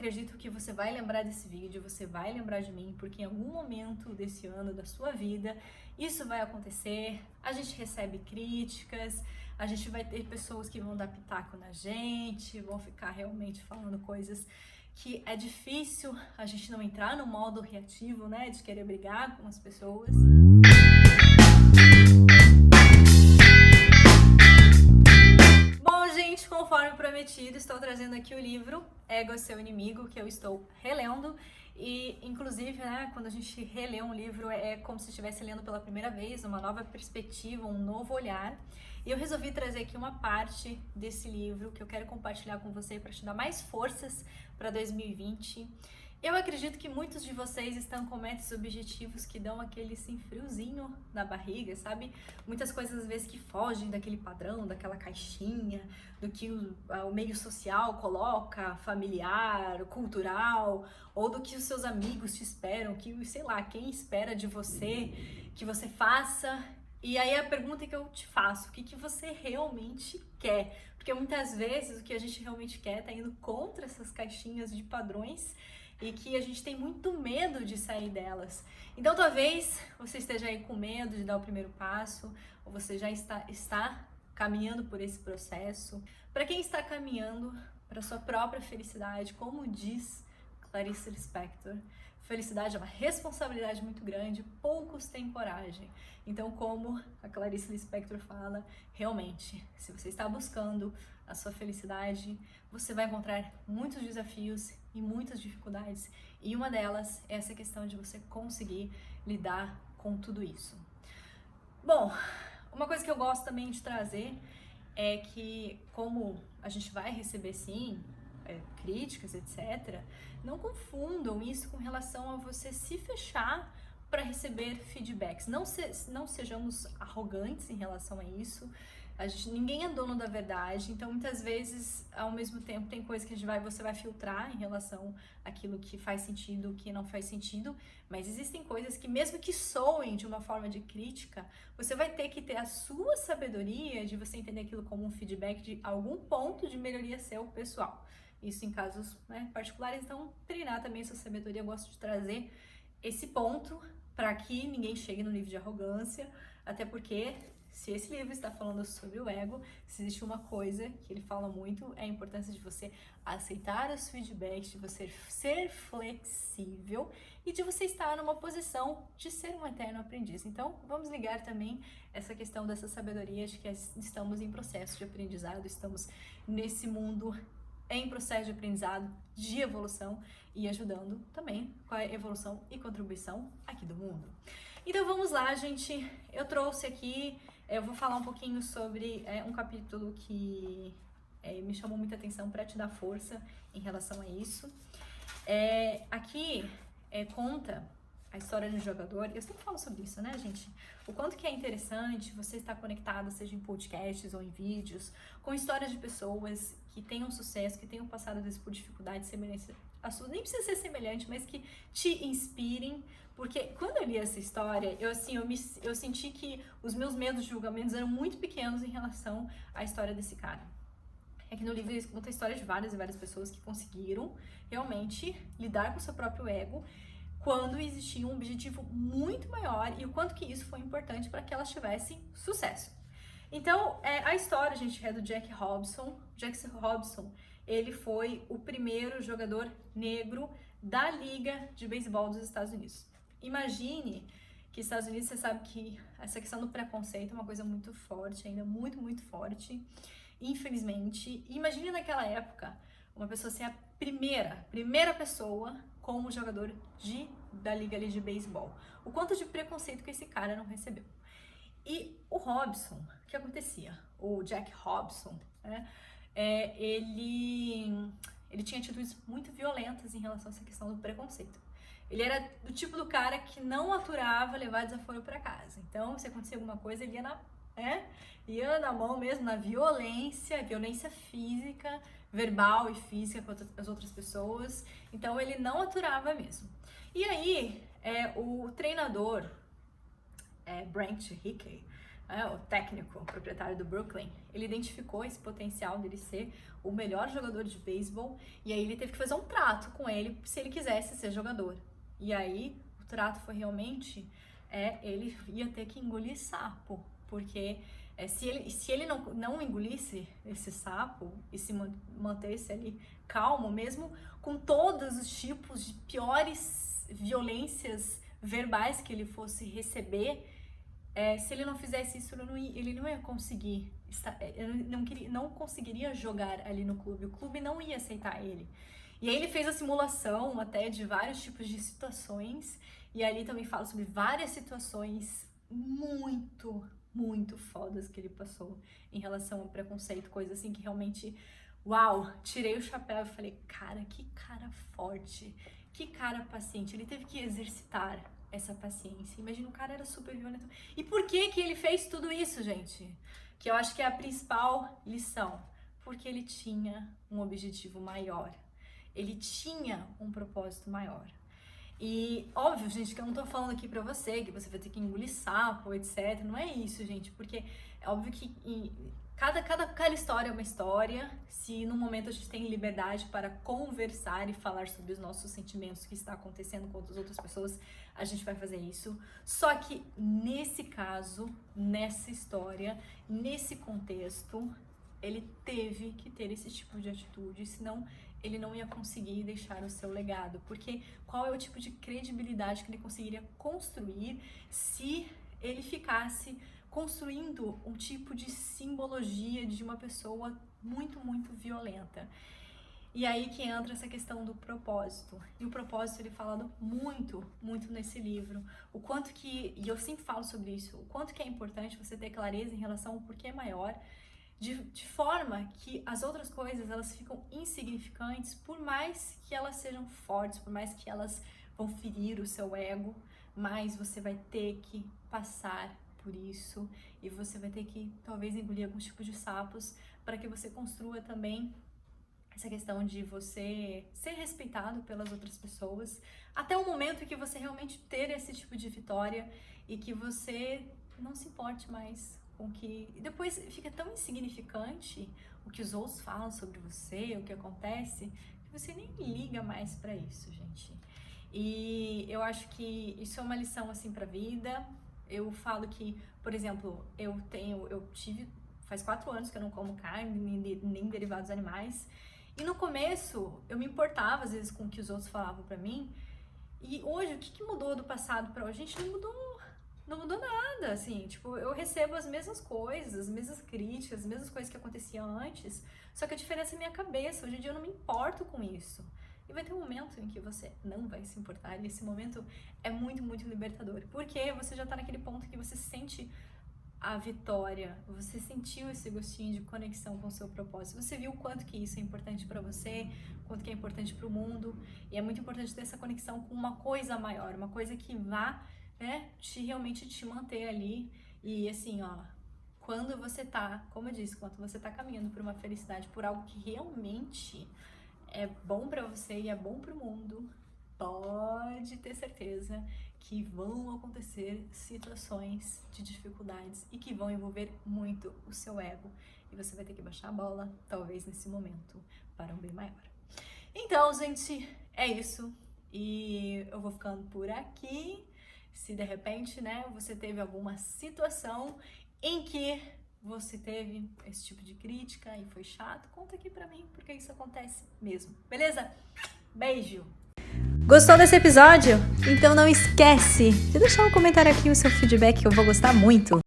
acredito que você vai lembrar desse vídeo, você vai lembrar de mim, porque em algum momento desse ano, da sua vida, isso vai acontecer. A gente recebe críticas, a gente vai ter pessoas que vão dar pitaco na gente, vão ficar realmente falando coisas que é difícil a gente não entrar no modo reativo, né, de querer brigar com as pessoas. Bom, gente, conforme prometido, estou trazendo aqui o livro Ego é Seu Inimigo, que eu estou relendo. E, inclusive, né, quando a gente relê um livro, é como se estivesse lendo pela primeira vez, uma nova perspectiva, um novo olhar. E eu resolvi trazer aqui uma parte desse livro que eu quero compartilhar com você para te dar mais forças para 2020. Eu acredito que muitos de vocês estão com metas e objetivos que dão aquele assim, friozinho na barriga, sabe? Muitas coisas às vezes que fogem daquele padrão, daquela caixinha, do que o meio social coloca, familiar, cultural, ou do que os seus amigos te esperam, que, sei lá, quem espera de você, que você faça. E aí a pergunta que eu te faço, o que você realmente quer? Porque muitas vezes o que a gente realmente quer tá indo contra essas caixinhas de padrões e que a gente tem muito medo de sair delas. Então talvez você esteja aí com medo de dar o primeiro passo, ou você já está caminhando por esse processo. Para quem está caminhando para sua própria felicidade, como diz Clarice Lispector, felicidade é uma responsabilidade muito grande, poucos têm coragem. Então, como a Clarice Lispector fala, realmente, se você está buscando a sua felicidade, você vai encontrar muitos desafios e muitas dificuldades. E uma delas é essa questão de você conseguir lidar com tudo isso. Bom, uma coisa que eu gosto também de trazer é que, como a gente vai receber sim críticas, etc., não confundam isso com relação a você se fechar para receber feedbacks. Não sejamos arrogantes em relação a isso. Ninguém é dono da verdade, então muitas vezes, ao mesmo tempo, tem coisa que você vai filtrar em relação àquilo que faz sentido, o que não faz sentido, mas existem coisas que, mesmo que soem de uma forma de crítica, você vai ter que ter a sua sabedoria de você entender aquilo como um feedback de algum ponto de melhoria seu pessoal. Isso em casos particulares, então treinar também essa sabedoria. Eu gosto de trazer esse ponto para que ninguém chegue no nível de arrogância, até porque se esse livro está falando sobre o ego, se existe uma coisa que ele fala muito, é a importância de você aceitar os feedbacks, de você ser flexível e de você estar numa posição de ser um eterno aprendiz. Então, vamos ligar também essa questão dessa sabedoria de que estamos em processo de aprendizado, estamos nesse mundo em processo de aprendizado, de evolução e ajudando também com a evolução e contribuição aqui do mundo. Então vamos lá, gente. Eu trouxe aqui, eu vou falar um pouquinho sobre um capítulo que me chamou muita atenção para te dar força em relação a isso. Aqui conta a história de um jogador, eu sempre falo sobre isso, né, gente? O quanto que é interessante você estar conectado, seja em podcasts ou em vídeos, com histórias de pessoas que tenham sucesso, que tenham passado às vezes por dificuldades semelhantes à sua, nem precisa ser semelhante, mas que te inspirem, porque quando eu li essa história, eu senti que os meus medos de julgamentos eram muito pequenos em relação à história desse cara. É que no livro ele conta a história de várias e várias pessoas que conseguiram realmente lidar com o seu próprio ego quando existia um objetivo muito maior e o quanto que isso foi importante para que elas tivessem sucesso. Então, a história, gente, é do Jack Robinson. Jack Robinson, ele foi o primeiro jogador negro da Liga de Beisebol dos Estados Unidos. Imagine que nos Estados Unidos, você sabe que essa questão do preconceito é uma coisa muito forte, ainda muito, muito forte, infelizmente. Imagine naquela época, uma pessoa ser a primeira pessoa como jogador da Liga ali de Beisebol. O quanto de preconceito que esse cara não recebeu. E o Robinson, o que acontecia? O Jack Robinson, ele tinha atitudes muito violentas em relação a essa questão do preconceito. Ele era do tipo do cara que não aturava levar desaforo para casa. Então, se acontecia alguma coisa, ele ia na mão mesmo, na violência física, verbal e física contra as outras pessoas. Então, ele não aturava mesmo. E aí, o treinador, Brent Hickey, o técnico, o proprietário do Brooklyn, ele identificou esse potencial dele ser o melhor jogador de beisebol, e aí ele teve que fazer um trato com ele se ele quisesse ser jogador. E aí o trato foi realmente, ele ia ter que engolir sapo, porque se ele não engolisse esse sapo e se mantesse ali calmo, mesmo com todos os tipos de piores violências verbais que ele fosse receber, se ele não fizesse isso, ele não ia conseguir, não conseguiria jogar ali no clube, o clube não ia aceitar ele. E aí ele fez a simulação até de vários tipos de situações, e ali também fala sobre várias situações muito fodas que ele passou em relação ao preconceito, coisa assim que realmente, uau, tirei o chapéu e falei, cara, que cara forte, que cara paciente, ele teve que exercitar essa paciência. Imagina, o cara era super violento. E por que ele fez tudo isso, gente? Que eu acho que é a principal lição. Porque ele tinha um objetivo maior. Ele tinha um propósito maior. E óbvio, gente, que eu não tô falando aqui pra você que você vai ter que engolir sapo, etc. Não é isso, gente. Porque é óbvio que cada história é uma história. Se no momento a gente tem liberdade para conversar e falar sobre os nossos sentimentos, o que está acontecendo com as outras pessoas, a gente vai fazer isso. Só que nesse caso, nessa história, nesse contexto, ele teve que ter esse tipo de atitude, senão ele não ia conseguir deixar o seu legado. Porque qual é o tipo de credibilidade que ele conseguiria construir se ele ficasse construindo um tipo de simbologia de uma pessoa muito violenta? E aí que entra essa questão do propósito. E o propósito ele falado muito nesse livro. O quanto que, e eu sempre falo sobre isso, o quanto que é importante você ter clareza em relação ao porquê maior, de forma que as outras coisas elas ficam insignificantes, por mais que elas sejam fortes, por mais que elas vão ferir o seu ego, mas você vai ter que passar por isso e você vai ter que talvez engolir alguns tipos de sapos para que você construa também essa questão de você ser respeitado pelas outras pessoas, até o momento em que você realmente ter esse tipo de vitória e que você não se importe mais com que... E depois fica tão insignificante o que os outros falam sobre você, o que acontece, que você nem liga mais pra isso, gente. E eu acho que isso é uma lição, assim, pra vida. Eu falo que, por exemplo, eu tive... Faz 4 anos que eu não como carne, nem derivados animais. E no começo, eu me importava, às vezes, com o que os outros falavam pra mim. E hoje, o que mudou do passado pra hoje? A gente não mudou nada, assim. Tipo, eu recebo as mesmas coisas, as mesmas críticas, as mesmas coisas que aconteciam antes. Só que a diferença é minha cabeça. Hoje em dia eu não me importo com isso. E vai ter um momento em que você não vai se importar. E esse momento é muito libertador. Porque você já tá naquele ponto que você sente a vitória, você sentiu esse gostinho de conexão com o seu propósito, você viu o quanto que isso é importante para você, quanto que é importante para o mundo, e é muito importante ter essa conexão com uma coisa maior, uma coisa que vá, né, realmente te manter ali. E assim, ó, quando você tá, como eu disse, quando você tá caminhando por uma felicidade, por algo que realmente é bom para você e é bom para o mundo, pode ter certeza que vão acontecer situações de dificuldades e que vão envolver muito o seu ego. E você vai ter que baixar a bola, talvez nesse momento, para um bem maior. Então, gente, é isso. E eu vou ficando por aqui. Se de repente, né, você teve alguma situação em que você teve esse tipo de crítica e foi chato, conta aqui pra mim, porque isso acontece mesmo. Beleza? Beijo! Gostou desse episódio? Então não esquece de deixar um comentário aqui, o seu feedback, que eu vou gostar muito.